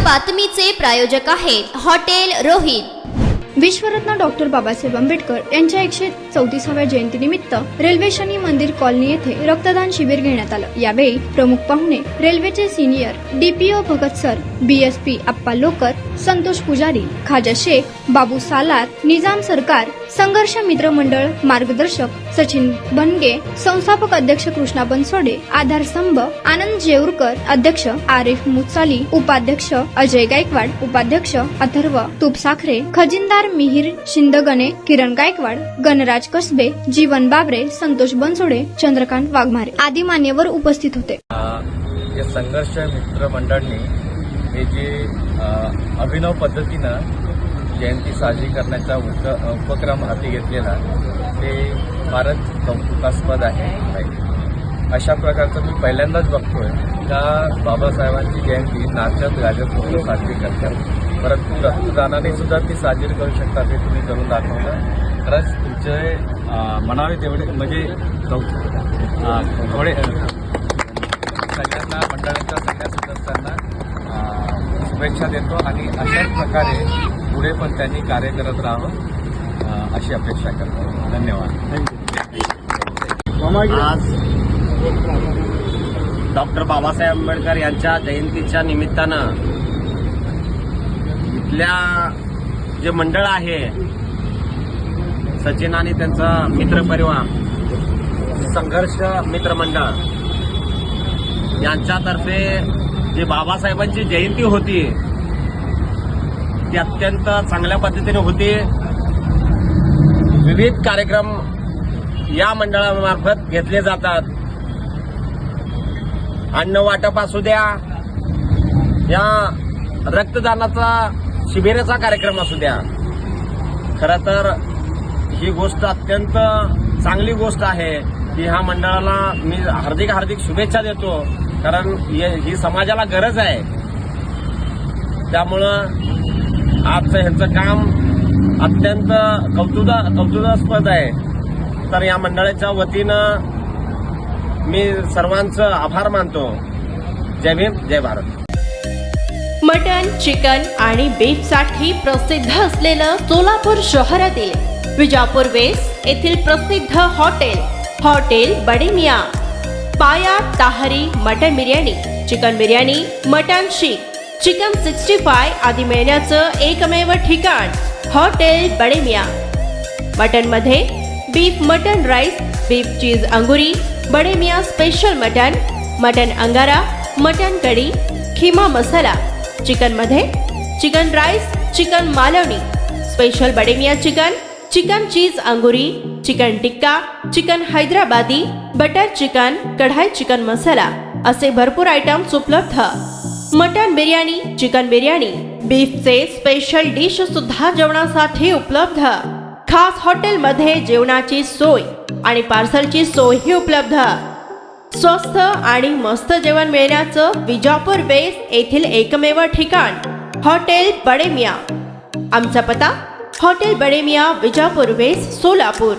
बातमीचे प्रायोजक आहेत hotel Rohit. विश्वरत्न doctor Babasaheb Ambedkar यांच्या 134व्या जयंतीनिमित्त रेल्वे शनी मंदिर कॉलनी येथे रक्तदान शिबिर घेण्यात आलं। यावेळी प्रमुख पाहुणे रेल्वेचे senior DPO Bhagat sir, BSP Appa Lokar, Santosh पुजारी, खाजा शेख, बाबू सालार, निजाम सरकार, संघर्ष मित्र मंडळ मार्गदर्शक सचिन बनगे, संस्थापक अध्यक्ष कृष्णा बनसोडे, आधार स्तंभ आनंद जेऊरकर, अध्यक्ष आरिफ मुत्साली, उपाध्यक्ष अजय गायकवाड, उपाध्यक्ष अथर्व तुपसाखरे, खजिनदार मिहिर शिंदगणे, किरण गायकवाड, गणराज कसबे, जीवन बाबरे, संतोष बनसोडे, चंद्रकांत वाघमारे आदी मान्यवर उपस्थित होते। या संघर्ष मित्र मंडळाने हे जे अभिनव पद्धतीनं जयंती साजरी करण्याचा उपक्रम हाती घेतलेला ते फारच कौतुकास्पद आहे। अशा प्रकारचं मी पहिल्यांदाच बघतोय का बाबासाहेबांची जयंती नाचत गाजत म्हणून साजरी करतात, परंतु रक्तदानाने सुद्धा ती साजरी करू शकतात हे तुम्ही करून दाखवलं। खरंच तुमचे म्हणावे तेवढे म्हणजे थोडे सगळ्यांना मंडळाच्या सगळ्या सदस्यांना शुभेच्छा देतो आणि अशाच प्रकारे पुढे पण त्यांनी कार्य करत राहावं अशी अपेक्षा करतो। धन्यवाद। आज डॉक्टर बाबासाहेब आंबेडकर यांच्या जयंतीच्या निमित्तानं इथल्या जे मंडळ आहे सचिन आणि त्यांचा मित्रपरिवार संघर्ष मित्र मंडळ यांच्यातर्फे जी बाबासाहेबांची जयंती होती ती अत्यंत चांगल्या पद्धतीने होती। विविध कार्यक्रम या मंडळामार्फत घेतले जातात। अन्न वाटप असू द्या, या रक्तदानाचा शिबिराचा कार्यक्रम असू द्या, खरं तर ही गोष्ट अत्यंत चांगली गोष्ट आहे की ह्या मंडळाला मी हार्दिक शुभेच्छा देतो, कारण ही समाजाला गरज आहे। त्यामुळं आजचं ह्यांचं काम अत्यंत कौतुकास्पद आहे। तर या मंडळाच्या वतीनं मी सर्वांचं आभार मानतो। जय भीम, जय भारत। मटन, चिकन आणि बीफ साठी प्रसिद्ध असलेलं सोलापूर शहरातील विजापूर वेस्ट येथील प्रसिद्ध hotel Bade Miyan, paya tahari mutton biryani, chicken biryani, mutton seekh, chicken 65 आदी मिळण्याचं एकमेव ठिकाण हॉटेल बडे मियां। मटन मध्ये beef mutton rice, beef cheese angoori, Bade Miyan special mutton angara, mutton kadhi, keema masala. Chicken मध्ये chicken rice, chicken Malvani, special Bade Miyan chicken cheese angoori, chicken tikka, chicken Hyderabadi, butter chicken, kadai chicken masala असे भरपूर आयटम्स उपलब्ध। मटन बिर्याणी, चिकन बिर्याणी, बीफचे स्पेशल डिश सुद्धा जेवणासाठी उपलब्ध। खास हॉटेलमध्ये जेवणाची सोय आणि पार्सलची सोयही उपलब्ध। स्वस्त आणि मस्त जेवण मिळण्याचं विजापूर वेस्ट येथील एकमेव ठिकाण हॉटेल बडे मियां। आमचा पत्ता हॉटेल बडे मियां, विजापूर वेस्ट, सोलापूर।